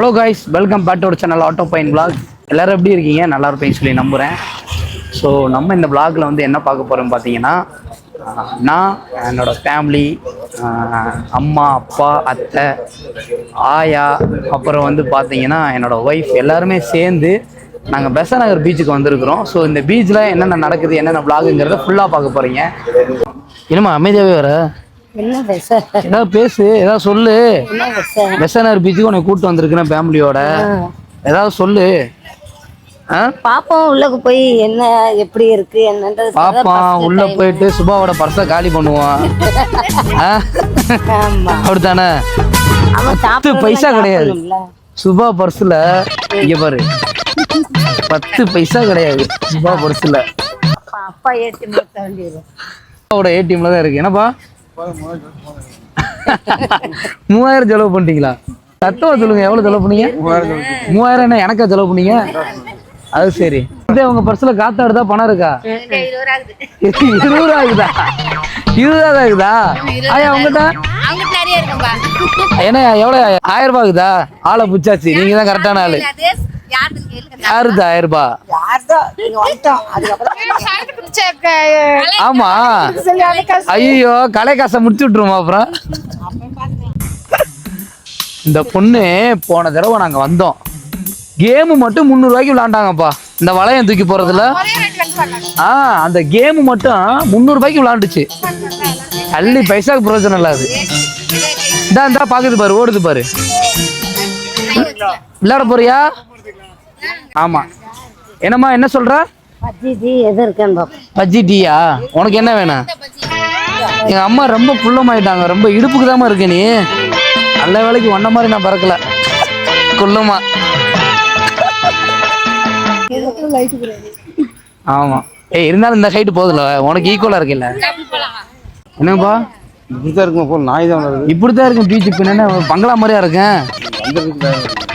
Hello guys, welcome back to our channel auto fine vlog. எல்லாரும் எப்படி இருக்கீங்க? நல்லா இருப்பேன்னு சொல்லி நம்புகிறேன். ஸோ நம்ம இந்த vlogல வந்து என்ன பார்க்க போகிறோம்னு பார்த்தீங்கன்னா, நான் என்னோட ஃபேமிலி, அம்மா அப்பா அத்தை ஆயா, அப்புறம் வந்து பார்த்தீங்கன்னா என்னோடய ஒய்ஃப் எல்லாருமே சேர்ந்து நாங்கள் பெசன்ட் நகர் பீச்சுக்கு வந்திருக்கிறோம். ஸோ இந்த பீச்சில் என்னென்ன நடக்குது, என்னென்ன vlogங்கிறத ஃபுல்லாக பார்க்க போகிறீங்க. என்னம்மா அமைதியாகவே வர? ஏதாவது பேசு, ஏதாவது சொல்லு. பெசன்ட் நகர் பீச்சுக்கு உன்னை கூப்பிட்டு வந்திருக்கிறேன் ஃபேமிலியோட, ஏதாவது சொல்லு. பாப்போம் உள்ளக்கு போய் என்ன எப்படி இருக்கு என்னன்றது பாப்பான். உள்ள போயிட்டு சுபாவோட பர்ஸை காலி பண்ணுவான். அப்படித்தானே? 10 பைசா கிடையாது சுபா பர்ஸ்ல. இங்க பாரு, 10 பைசா கிடையாது சுபா பர்ஸ்ல. அப்பா ஏடிஎம்ல அப்பாவோட ஏடிஎம்ல தான் இருக்கு. என்னப்பா 3000 செலவு பண்ணிட்டீங்களா? தத்துவ சொல்லுங்க, எவ்வளவு செலவு பண்ணீங்க? 3000 என்ன எனக்கா செலவு பண்ணீங்க? அது சரி. உங்க பர்ஸ்ல காத்தாடுதா, பணம் இருக்கா? 20 ஆகுதா? 20 ஆகுதா? ஆயா உங்ககிட்ட என்ன எவ்வளவு? 1000 ரூபாய் ஆகுதா? ஆளை புச்சாச்சு, நீங்க தான் கரெக்டான ஆளு. யாருதா 1000 ரூபாய்? ஆமா. ஐயோ, கலை காசை முடிச்சு விட்டுருமா அப்புறம்? இந்த பொண்ணு போன தடவை நாங்க வந்தோம், கேமு மட்டும் 300 ரூபாய்க்கு விளையாண்டாங்கப்பா. இந்த வளையம் தூக்கி போறதுல அந்த கேமு மட்டும் 300 ரூபாய்க்கு விளையாண்டுச்சு. அள்ளி பைசாக்கு பிரயோஜனம் இல்ல அது. இந்தா பாக்குது பாரு, ஓடுது பாரு. விளையாட போறியா? ஆமா. என்னம்மா என்ன சொல்ற? பஜ்ஜி டீயா? உனக்கு என்ன வேணும்? எங்க அம்மா ரொம்ப புள்ளமாயிட்டாங்க, ரொம்ப இடுப்புக்கு தாமா இருக்க நீ. நல்ல வேலைக்கு ஒன்ன மாதிரி நான் பறக்கல, குள்ளமா. ஆமா. இருந்தாலும் இந்த ஹைட் போதுல, உனக்கு ஈக்குவலா இருக்குல்ல. என்னப்பா இப்படித்தான் இருக்கும்? நாய் தான் இப்படித்தான் இருக்கும் பீச். இப்ப என்ன பங்களா மாதிரியா இருக்கேன்?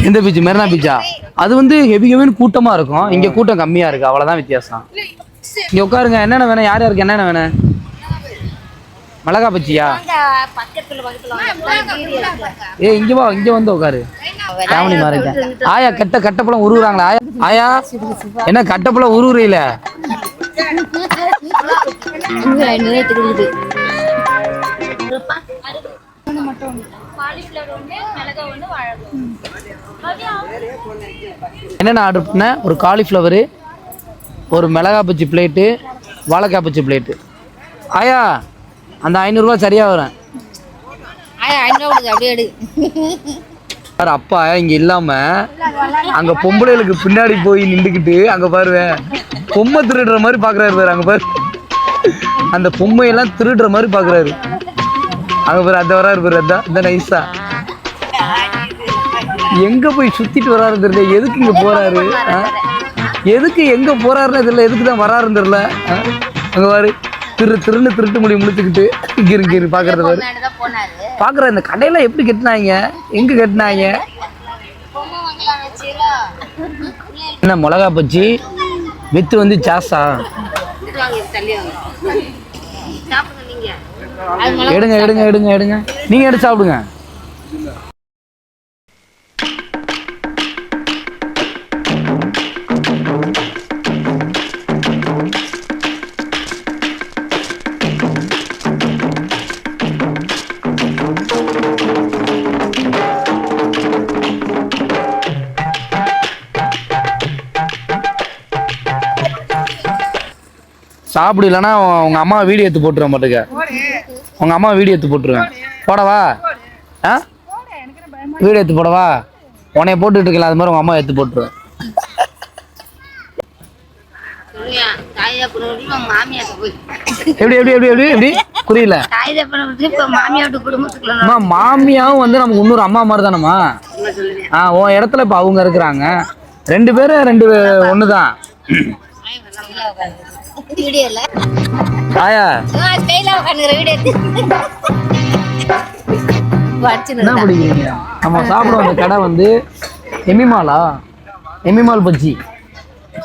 எந்த பீச்? மெரினா பீச்சா? அது வந்து ஹெவின்னு கூட்டமா இருக்கும், இங்க கூட்டம் கம்மியா இருக்கு, அவ்வளவுதான் வித்தியாசம். இங்க உட்காருங்க. என்னென்ன வேணும்? யார் யாருக்கு என்னென்ன வேணும்? மிளகா பச்சியா? இங்க வா, இங்க வந்து உட்காரு. ஃபேமிலி மாதிரி. ஆயா கட்டப்பழம் உருவுறாங்களா? ஆயா என்ன கட்டப்பழம் உருவுறீல? என்னென்ன ஆர்டர் பண்ண? ஒரு காலிஃப்ளவரு, ஒரு மிளகா பச்சி பிளேட்டு, வாழைக்காய் பச்சி பிளேட்டு. ஆயா அந்த 500 ரூபாய் சரியா வரும். அப்பா இங்க இல்லாம அங்க பொம்பளைகளுக்கு பின்னாடி போய் நின்றுக்கிட்டு அங்க பாருவேன், பொம்மை திருடுற மாதிரி பாக்குறாரு பாரு. அங்க பாரு, அந்த பொம்மையெல்லாம் திருடுற மாதிரி பாக்குறாரு. அங்க பாரு, அந்த வராரு பாரு. அதான் இந்த நைஸா எங்க போய் சுத்திட்டு வராரு தெரியல. எதுக்கு இங்க போறாரு? எதுக்கு எங்க போறாருன்னு தெரியல, எதுக்கு தான் வராருன்னு தெரியல. அங்க பாரு, திருட்டு முடி முடிச்சுக்கிட்டு இரு பாக்குறது பாரு. பாக்குற இந்த கடையெல்லாம் எப்படி கட்டினாங்க, எங்க கட்டினாங்க? என்ன மிளகா பச்சி வித்து வந்து சாஸா? எடுங்க எடுங்க எடுங்க எடுங்க, நீங்க எடுத்து சாப்பிடுங்க. சாப்பிடு, இல்லைன்னா உங்க அம்மா வீடியோ எடுத்து போட்டுருவேன். பாட்டுக்க உங்க அம்மா வீடியோ எடுத்து போட்டுருவேன். போடவா? வீடியோ எடுத்து போடவா? உன்னைய போட்டுட்டு இருக்கலாம், அது மாதிரி உங்க அம்மா எடுத்து போட்டுருவேன். எப்படி எப்படி எப்படி எப்படி எப்படி புரியல? மாமியாவும் வந்து நமக்கு இன்னொரு அம்மா மாதிரி தானம்மா. உன் இடத்துல இப்ப அவங்க இருக்கிறாங்க, 2 பேரும் 2 ஒண்ணுதான். ஆயா என்ன பிடிக்கிறீங்க? நம்ம சாப்பிடுவோம். அந்த கடை வந்து எமிமால் பஜ்ஜி,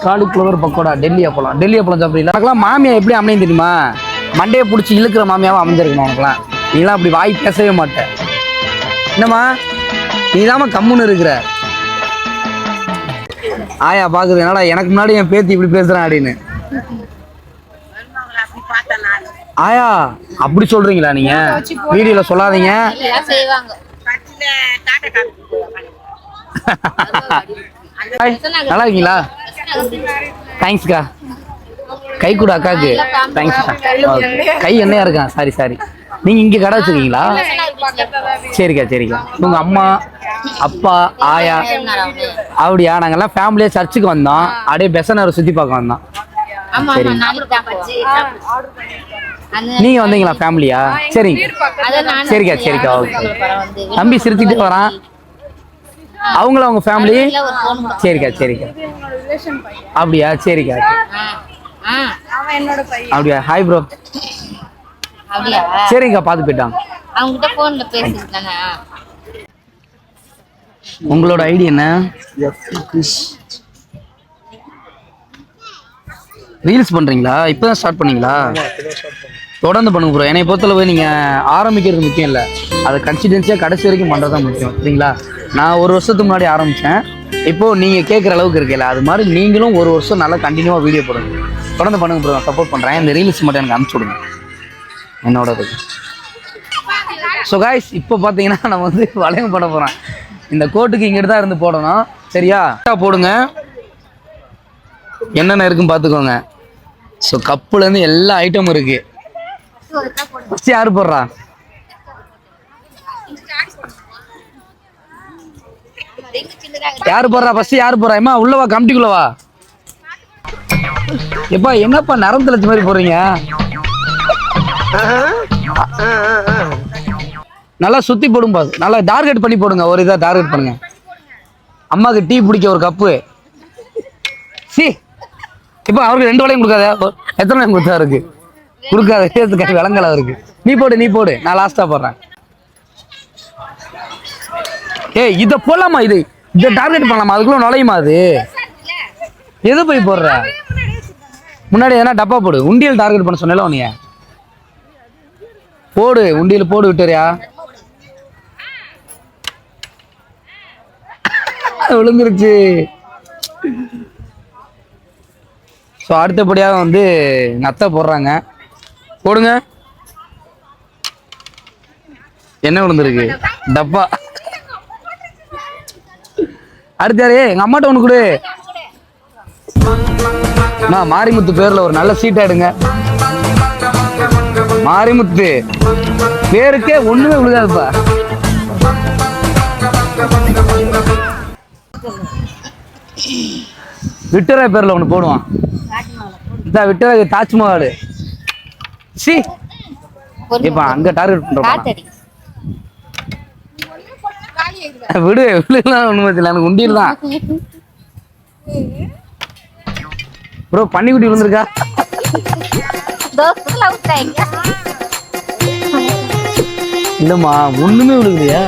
காலிஃப்ளவர் பக்கோடா, டெல்லி அப்பளம் சாப்பிடுறீங்களா? எனக்குலாம் மாமியா எப்படி அமையும் தெரியுமா? மண்டையை பிடிச்சி இழுக்கிற மாமியாவும் அமைஞ்சிருக்கணும் உனக்குலாம். நீலாம் அப்படி வாய் பேசவே மாட்டேன். என்னம்மா நீ தாம கம்முன்னு இருக்கிற? ஆயா பாக்குது என்னடா எனக்கு முன்னாடி என் பேத்தி இப்படி பேசுறான் அப்படின்னு. ஆயா அப்படி சொல்றீங்களா நீங்க? வீடியோல சொல்லாதீங்க. நல்லா இருக்கீங்களா? தேங்க்ஸ்க்கா. கை கூட அக்காக்கு. தேங்க்ஸ்க்கா. கை என்னையா இருக்கான்? Sorry sorry. நீங்க இங்க கடை வச்சிருக்கீங்களா? சரிக்கா சரிக்கா. உங்க அம்மா அப்பா ஆயா அப்படியா? நாங்கெல்லாம் ஃபேமிலியா சர்ச்சுக்கு வந்தோம், அப்படியே பெசனர் சுத்தி பார்க்க வந்தோம். சரி நீங்க வந்தீங்களா ஃபேமிலியா? சரிங்க சரிக்கா சரிக்கா. ஓகே தம்பி சிரிச்சுக்கிட்டே வரான். அவங்கள அவங்க ஃபேமிலி? சரிக்கா சரிக்கா. அப்படியா? சரிக்கா அப்படியா? Hi bro. சரிங்கக்கா பார்த்து போயிட்டாங்க. உங்களோட ஐடி என்ன? ரீல்ஸ் பண்றீங்களா? இப்பதான் ஸ்டார்ட் பண்ணீங்களா? தொடர்ந்து பண்ணுங்க ப்ரோ. என்னை பொறுத்தளவு நீங்க ஆரம்பிக்கிறது முக்கியம் இல்லை, அதை கன்சிஸ்டன்சியா கடைசி வரைக்கும் பண்றதுதான் முக்கியம். சரிங்களா? நான் 1 வருஷத்துக்கு முன்னாடி ஆரம்பிச்சேன், இப்போ நீங்க கேட்குற அளவுக்கு இருக்கல. அது மாதிரி நீங்களும் 1 வருஷம் நல்லா கண்டினியூவா வீடியோ போடுங்க. தொடர்ந்து பண்ணுங்க ப்ரோ. நான் சப்போர்ட் பண்றேன். இந்த ரீல்ஸ் மட்டும் எனக்கு அனுப்பிச்சு விடுங்க என்னோட. ஸோ காய்ஸ் இப்போ பார்த்தீங்கன்னா நம்ம வந்து வளையம் பண்ண போகிறோம். இந்த கோட்டுக்கு இங்கிட்டு தான் இருந்து போடணும். சரியா? போடுங்க, என்னென்ன இருக்குன்னு பார்த்துக்கோங்க. ஸோ கப்புலேருந்து எல்லா ஐட்டமும் இருக்கு. ஃபஸ்ட்டு யார் போடுறா? யார் போடுறா? ஃபஸ்ட்டு யார் போடுறா? ஏமா உள்ளவா, கமிட்டிக்குள்ளவா. எப்பா என்னப்பா நரம்பு தளர்ச்சி மாதிரி போடுறீங்க? நல்லா சுத்தி போடும்பா, நல்லா டார்கெட் பண்ணி போடுங்க. ஒரு இதாக டார்கெட் பண்ணுங்க. அம்மாவுக்கு டீ பிடிக்க ஒரு கப்பு. இப்போ அவருக்கு 2 வளையம் கொடுக்காத. எத்தனை வளையம் கொடுத்தா இருக்கு? கொடுக்காத விளங்கல அவருக்கு. நீ போடு நீ போடு, நான் லாஸ்டா போடுறேன். ஏய் இதை போடலாமா? இதை டார்கெட் பண்ணலாமா? அதுக்குள்ள நுழையுமா அது? எது போய் போடுற? முன்னாடி எதனா டப்பா போடு. உண்டியல் டார்கெட் பண்ண சொன்னல உன்னைய. போடு உண்டியல் போடு. விட்டுறியா? விழுந்துருச்சு. ஸோ அடுத்தபடியாக வந்து நத்தை போடுறாங்க. போடுங்க. என்ன விழுந்துருக்கு? டப்பா. அடுத்த யாரு? எங்க அம்மாட்ட ஒண்ணு கொடு. மாரிமுத்து பேர்ல ஒரு நல்ல சீட் ஆயிடுங்க. மாரிமுத்து பேருக்கே ஒண்ணுமே விழுகாதுப்பா. விட்டரா பேர்ல ஒண்ணு போடுவான். விட்டரா தாஜ்மஹால். சி இப்ப அங்க டார்கெட் பண்றோம். விடு விழுலாம் ஒண்ணுமே தெரியல. எனக்கு உண்டியல் தான் ப்ரோ. பன்னிக்குட்டி விழுந்திருக்கா? இல்லம்மா ஒண்ணுமே விழுகுலையா?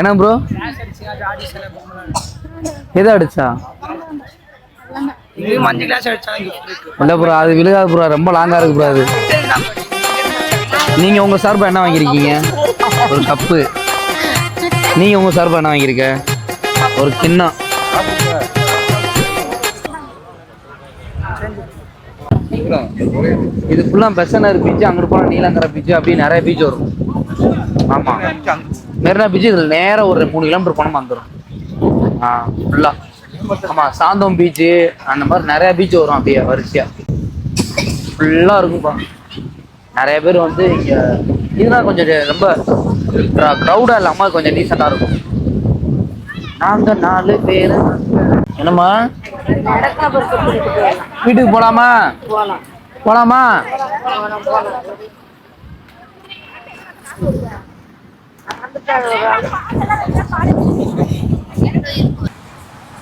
என்ன ப்ரோ? எதை அடிச்சா? இல்ல ப்ரோ அது விழுகாது ப்ரோ. ரொம்ப லாங்கா இருக்கு ப்ரோ அது. நீங்க உங்க சார்பா என்ன வாங்கிருக்கீங்க? ஒரு கப்பு. நீங்க உங்க சார்பா என்ன வாங்கிருக்க? ஒரு கிண்ணம். இது ஃபுல்லா பெசனர் பீச். அங்கிட்டு போனா நீலங்கரை பீச், அப்படி நிறைய பீச் வரும். ஆமா மெரினா பீச். இதுல நேரம் ஒரு 3 கிலோமீட்டர் போனோம் வந்துடும். ஃபுல்லா ஆமா சாந்தோம் பீச்சு அந்த மாதிரி நிறைய பீச் வரும். அப்படியே வரிசையா ஃபுல்லா இருக்கும்பா. நிறைய பேர் வந்து இங்க இதெல்லாம் கொஞ்சம் ரொம்ப க்ரௌடா இல்லாம கொஞ்சம் டீசெண்டா இருக்கும். நாங்க 4 பேரு. என்னம்மா வீட்டுக்கு போலாமா? போலாமா?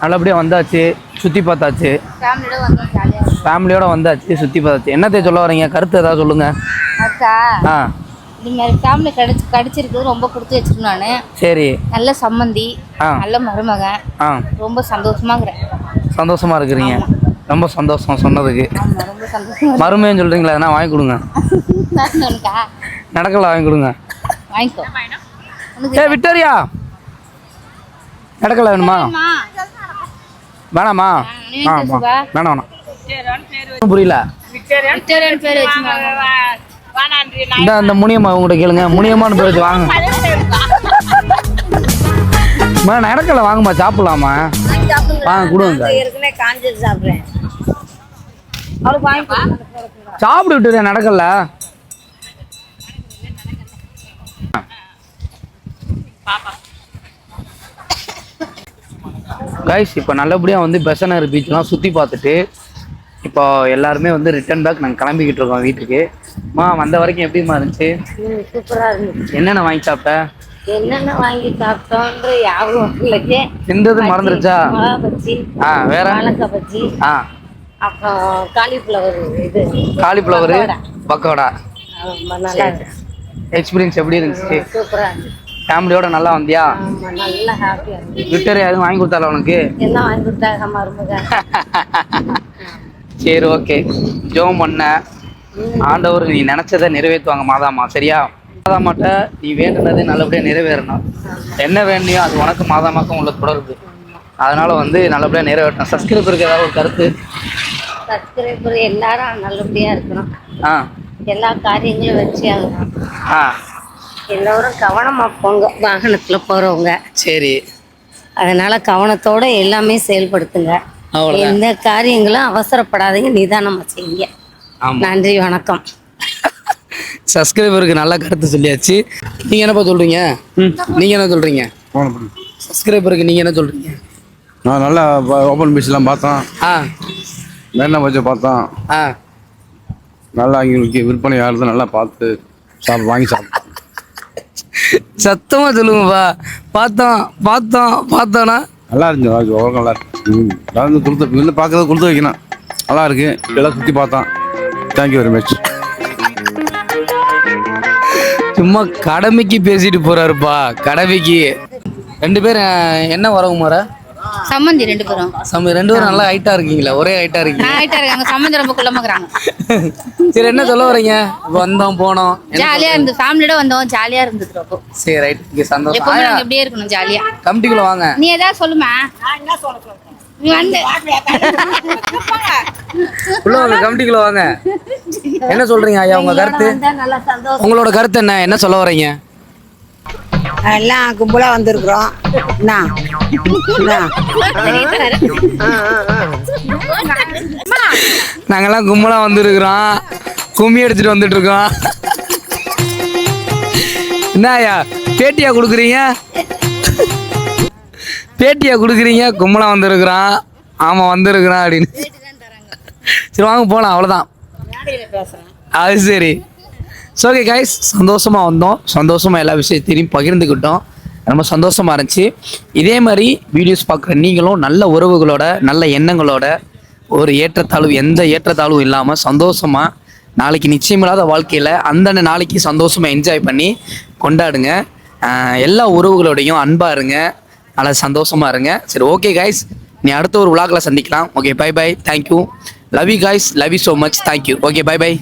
நல்லபடியா வந்தாச்சு, சுத்தி பார்த்தாச்சு. ஃபேமிலியோட வந்தாச்சு, சுத்தி பார்த்தாச்சு. என்னத்தை சொல்ல வரீங்க? கருத்து ஏதாவது சொல்லுங்க. நீங்க ஃபேமிலி கிடைச்சிருக்கு, ரொம்ப கொடுத்து வச்சிருக்கேன் நானு. சரி. நல்ல சம்மந்தி, நல்ல மருமகன். ரொம்ப சந்தோஷமா இருக்கிறேன். சந்தோஷமா இருக்கிறீங்க? ரொம்ப சந்தோஷம் சொன்னதுக்கு. மருமைன்னு சொல்றீங்களா? எதனா வாங்கி கொடுங்க. நடக்கல வாங்கி கொடுங்க. வாங்கிக்கோ. விக்டோரியா நடக்கல வேணுமா? வேணாமா? ஆமாம் வேணாம் வேணாம். புரியல. இந்த முனியம்மா உங்கள்கிட்ட கேளுங்க. முனியம்மான்னு பேர் வச்சு வாங்க. நடக்கல வாங்கம்மா, சாப்பிடலாமா? வாங்க கொடுங்க. சாப்பிட்டு விட்டு நடக்கல. கைஸ் இப்போ நல்லபடியாக வந்து பெசனர் பீச்லாம் சுற்றி பார்த்துட்டு இப்போ எல்லாருமே வந்து ரிட்டர்ன் பேக் நாங்கள் கிளம்பிக்கிட்டு இருக்கோம் வீட்டுக்கு. வந்த வரைக்கும் எப்படிமா இருந்துச்சு? சூப்பரா இருந்துச்சு. என்னென்ன வாங்கி சாப்பிட்ட? என்னென்ன வாங்கி சாப்பிட்டோன்ற ஞாபகம் இல்லையே. தின்றது மறந்துருச்சா? பஜ்ஜி, வேற வாழைக்காய் பஜ்ஜி, அப்புறம் காலிஃப்ளவர் பக்கோடா. நல்லா எக்ஸ்பீரியன்ஸ் எப்படி இருந்துச்சு? சூப்பரா இருந்துச்சு. ஃபேமிலியோட நல்லா வந்தியா? நல்லா ஹாப்பியா இருந்துச்சு. ட்விட்டர் எதுவும் வாங்கி கொடுத்தால உனக்கு? எல்லாம் வாங்கி கொடுத்தாங்க மருமக. சரி ஓகே. ஜோம் பண்ண ஆண்டவர் நீ நினைச்சதை நிறைவேற்றுவாங்க மாதாமா. சரியா? மாதாமாட்ட நீ வேண்டுனது நல்லபடியாக நிறைவேறணும். என்ன வேண்டியோ அது உனக்கு மாதாமாக்கும் உள்ள தொடருது. அதனால வந்து நல்லபடியாக நிறைவேற்றணும். சப்ஸ்கிரைபருக்கு ஏதாவது ஒரு கருத்து? சப்ஸ்கிரைபர் எல்லாரும் நல்லபடியா இருக்கணும். எல்லா காரியங்களும் வச்சு ஆகணும். எல்லோரும் கவனமா போங்க வாகனத்துல போறவங்க. சரி. அதனால கவனத்தோட எல்லாமே செயல்படுத்துங்க. எந்த காரியங்களும் அவசரப்படாதீங்க, நிதானமா செய்யுங்க. நன்றி, வணக்கம். சப்ஸ்கிரைபருக்கு நல்ல கருத்து சொல்லியாச்சு. நீங்க என்னப்பா சொல்றீங்க? நீங்க என்ன சொல்றீங்க? சப்ஸ்கிரைபருக்கு நீங்க என்ன சொல்றீங்க? நான் நல்லா ஓப்பன் பீச்லாம் பார்த்தோம். மெரினா பீச்சை பார்த்தோம். நல்லா அவங்களுக்கு விற்பனை ஆகிறது நல்லா பார்த்து வாங்கி சாப்பிட்டோம். சத்தமா சொல்லுங்கப்பா. பார்த்தோன்னா நல்லா இருந்துச்சு. நல்லா இருக்கு. எல்லாரும் கொடுத்து பார்க்கறது கொடுத்து வைக்கணும். நல்லா இருக்கு. எல்லாம் சுற்றி பார்த்தோம். Thank you very much. சும்மா கடமைக்கு பேசிட்டு போறாருப்பா. கடமைக்கு. 2 பேரும் என்ன வரவு மாற சம்மந்தி 2 பேரும். ரெண்டு பேரும் நல்லா ஹைட்டா இருக்கீங்களா? ஒரே ஹைட்டா இருக்கீங்க. ஹைட்டா இருக்காங்க. சம்மந்தி ரொம்ப குள்ளமாக்குறாங்க. சரி, என்ன சொல்ல வரீங்க? வந்தோம் போனோம் ஜாலியா இருந்து ஃபேமிலியோட வந்தோம். ஜாலியா இருந்துட்டு இருக்கோம். சரி ரைட். இங்க சந்தோஷம். எப்பவுமே நாங்க இப்படியே இருக்கணும் ஜாலியா. கமிட்டிக்குள்ள வாங்க. நீ ஏதாவது சொல்லுமா? என்ன சொல்ல? நீ வந்து உள்ள வாங்க. கமிட்டிக்குள்ள வாங்க. என்ன சொல்றீங்க ஐயா? உங்க கருத்து? உங்களோட கருத்து என்ன சொல்ல வரீங்க? எல்லாம் கும்பலா வந்திருக்கிறோம். நாங்கெல்லாம் கும்பலா வந்திருக்கிறோம். கும்மி அடிச்சுட்டு வந்துட்டு இருக்கோம். என்ன ஐயா பேட்டியா கொடுக்குறீங்க? கும்பலா வந்திருக்கிறான். ஆமா வந்திருக்கிறான் அப்படின்னு. சரி வாங்க போலாம். அவ்வளோதான். அது சரி. ஓகே கைஸ், சந்தோஷமாக வந்தோம். சந்தோஷமாக எல்லா விஷயத்தையும் பகிர்ந்துக்கிட்டோம். ரொம்ப சந்தோஷமாக இருந்துச்சு. இதே மாதிரி வீடியோஸ் பார்க்குற நீங்களும் நல்ல உறவுகளோட நல்ல எண்ணங்களோட ஒரு ஏற்றத்தாழ்வு எந்த ஏற்றத்தாழ்வும் இல்லாமல் சந்தோஷமாக நாளைக்கு நிச்சயமில்லாத வாழ்க்கையில் அந்தந்த நாளைக்கு சந்தோஷமாக என்ஜாய் பண்ணி கொண்டாடுங்க. எல்லா உறவுகளோடையும் அன்பாக இருங்க. நல்லா சந்தோஷமாக இருங்க. சரி ஓகே கைஸ், நீ அடுத்த ஒரு விளாகில் சந்திக்கலாம். Okay bye bye. Thank you. Love you guys. Love you so much. Thank you. Okay bye by.